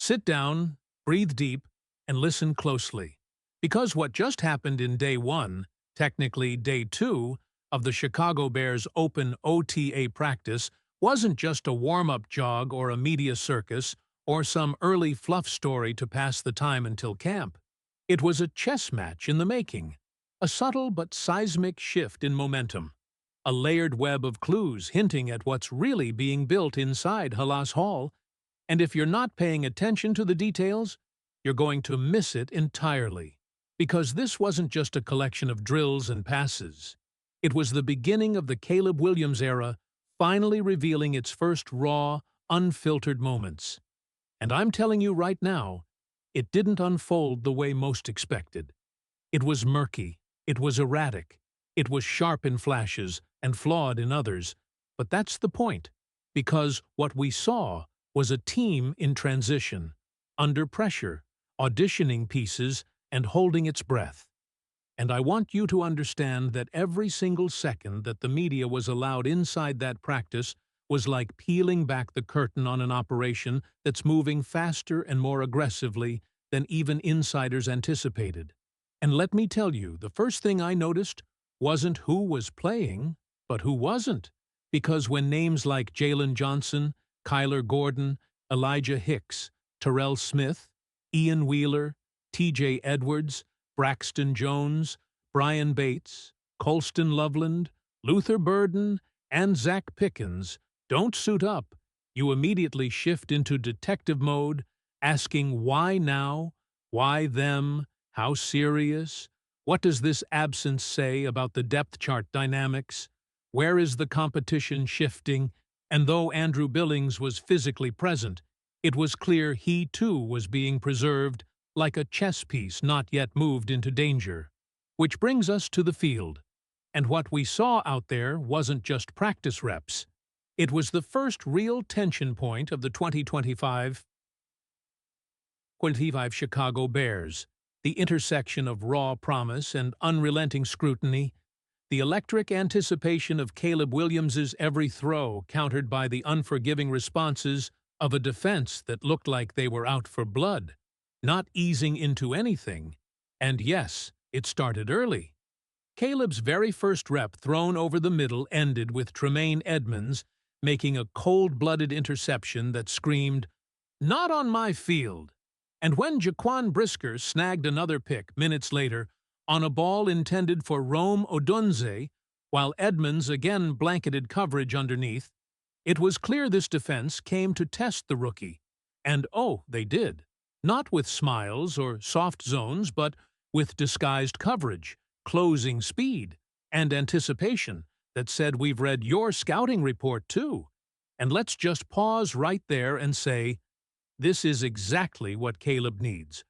Sit down, breathe deep, and listen closely. Because what just happened in day one, technically day two, of the Chicago Bears open OTA practice wasn't just a warm-up jog or a media circus or some early fluff story to pass the time until camp. It was a chess match in the making, a subtle but seismic shift in momentum, a layered web of clues hinting at what's really being built inside Halas Hall, and if you're not paying attention to the details, you're going to miss it entirely. Because this wasn't just a collection of drills and passes. It was the beginning of the Caleb Williams era, finally revealing its first raw, unfiltered moments. And I'm telling you right now, it didn't unfold the way most expected. It was murky, it was erratic, it was sharp in flashes and flawed in others. But that's the point, because what we saw was a team in transition, under pressure, auditioning pieces, and holding its breath. And I want you to understand that every single second that the media was allowed inside that practice was like peeling back the curtain on an operation that's moving faster and more aggressively than even insiders anticipated. And let me tell you, the first thing I noticed wasn't who was playing, but who wasn't. Because when names like Jalen Johnson, Kyler Gordon, Elijah Hicks, Terrell Smith, Ian Wheeler, T.J. Edwards, Braxton Jones, Brian Bates, Colston Loveland, Luther Burden, and Zach Pickens don't suit up, you immediately shift into detective mode, asking why now, why them, how serious, what does this absence say about the depth chart dynamics, where is the competition shifting, and though Andrew Billings was physically present, it was clear he too was being preserved like a chess piece not yet moved into danger. Which brings us to the field. And what we saw out there wasn't just practice reps. It was the first real tension point of the 2025 Chicago Bears, the intersection of raw promise and unrelenting scrutiny, the electric anticipation of Caleb Williams's every throw countered by the unforgiving responses of a defense that looked like they were out for blood, not easing into anything. And yes, it started early. Caleb's very first rep thrown over the middle ended with Tremaine Edmonds making a cold-blooded interception that screamed, "Not on my field!" And when Jaquan Brisker snagged another pick minutes later on a ball intended for Rome Odunze, while Edmonds again blanketed coverage underneath, it was clear this defense came to test the rookie. And oh, they did. Not with smiles or soft zones, but with disguised coverage, closing speed, and anticipation that said, "We've read your scouting report too." And let's just pause right there and say, this is exactly what Caleb needs.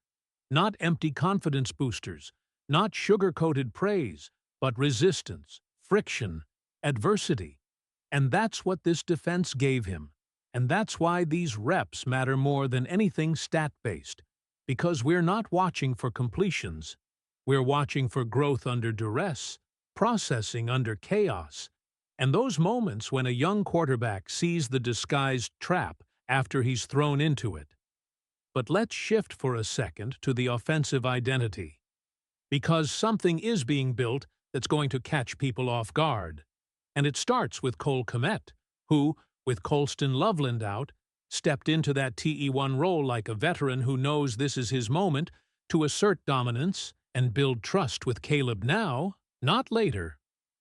Not empty confidence boosters, not sugar-coated praise, but resistance, friction, adversity. And that's what this defense gave him. And that's why these reps matter more than anything stat-based. Because we're not watching for completions. We're watching for growth under duress, processing under chaos, and those moments when a young quarterback sees the disguised trap after he's thrown into it. But let's shift for a second to the offensive identity. Because something is being built that's going to catch people off guard. And it starts with Cole Kmet, who, with Colston Loveland out, stepped into that TE1 role like a veteran who knows this is his moment to assert dominance and build trust with Caleb now, not later.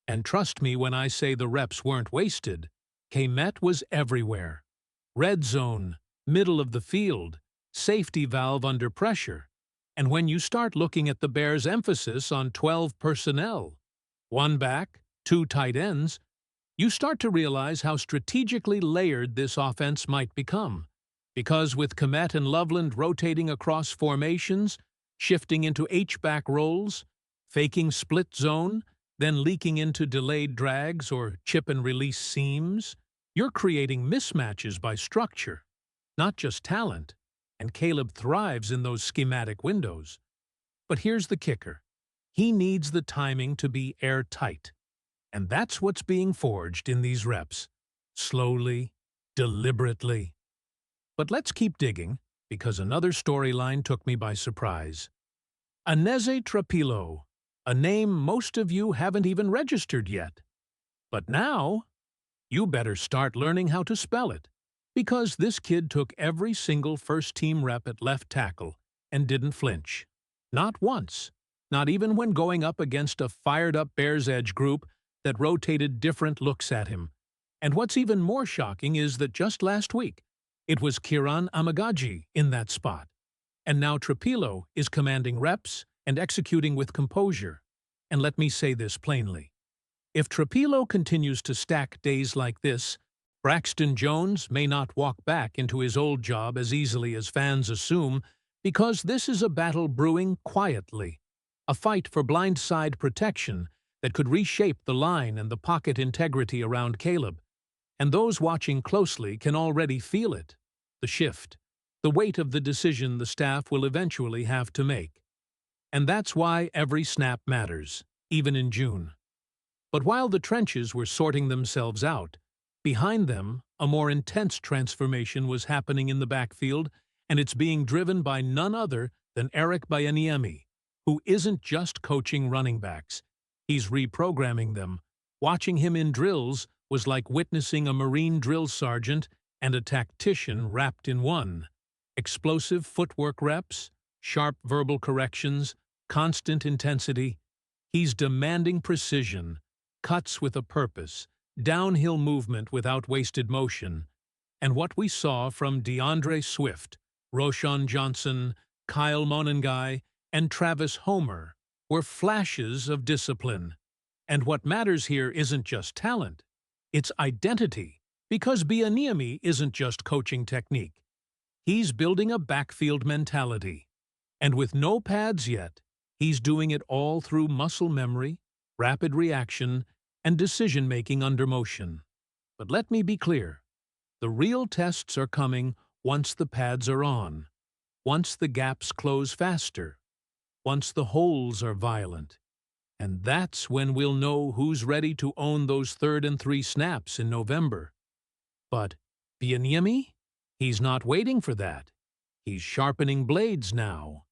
And trust me when I say the reps weren't wasted. Kmet was everywhere. Red zone, middle of the field, safety valve under pressure. And when you start looking at the Bears' emphasis on 12 personnel, one back, two tight ends, you start to realize how strategically layered this offense might become. Because with Kmet and Loveland rotating across formations, shifting into H-back roles, faking split zone, then leaking into delayed drags or chip-and-release seams, you're creating mismatches by structure, not just talent, and Caleb thrives in those schematic windows. But here's the kicker. He needs the timing to be airtight. And that's what's being forged in these reps. Slowly, deliberately. But let's keep digging, because another storyline took me by surprise. Aneze Trapilo, a name most of you haven't even registered yet. But now, you better start learning how to spell it, because this kid took every single first-team rep at left tackle and didn't flinch. Not once. Not even when going up against a fired-up Bears edge group that rotated different looks at him. And what's even more shocking is that just last week, it was Kiran Amagaji in that spot. And now Trapilo is commanding reps and executing with composure. And let me say this plainly. If Trapilo continues to stack days like this, Braxton Jones may not walk back into his old job as easily as fans assume, because this is a battle brewing quietly, a fight for blindside protection that could reshape the line and the pocket integrity around Caleb. And those watching closely can already feel it, the shift, the weight of the decision the staff will eventually have to make. And that's why every snap matters, even in June. But while the trenches were sorting themselves out, behind them, a more intense transformation was happening in the backfield, and it's being driven by none other than Eric Bieniemy, who isn't just coaching running backs. He's reprogramming them. Watching him in drills was like witnessing a Marine drill sergeant and a tactician wrapped in one. Explosive footwork reps, sharp verbal corrections, constant intensity. He's demanding precision, cuts with a purpose, downhill movement without wasted motion. And what we saw from DeAndre Swift, Roshan Johnson, Kyle Monangai, and Travis Homer were flashes of discipline. And what matters here isn't just talent, it's identity, because Bieniemy isn't just coaching technique. He's building a backfield mentality. And with no pads yet, he's doing it all through muscle memory, rapid reaction, and decision-making under motion. But let me be clear. The real tests are coming once the pads are on, once the gaps close faster, once the holes are violent. And that's when we'll know who's ready to own those 3rd and 3 snaps in November. But Bieniemy? He's not waiting for that. He's sharpening blades now.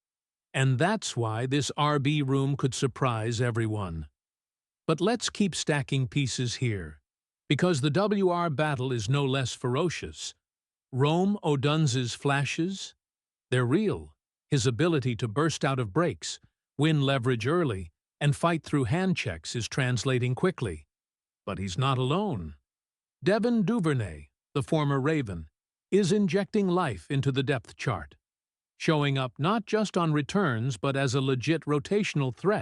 And that's why this RB room could surprise everyone. But let's keep stacking pieces here, because the WR battle is no less ferocious. Rome Odunz's flashes? They're real. His ability to burst out of breaks, win leverage early, and fight through hand checks is translating quickly. But he's not alone. Devin Duvernay, the former Raven, is injecting life into the depth chart, showing up not just on returns but as a legit rotational threat.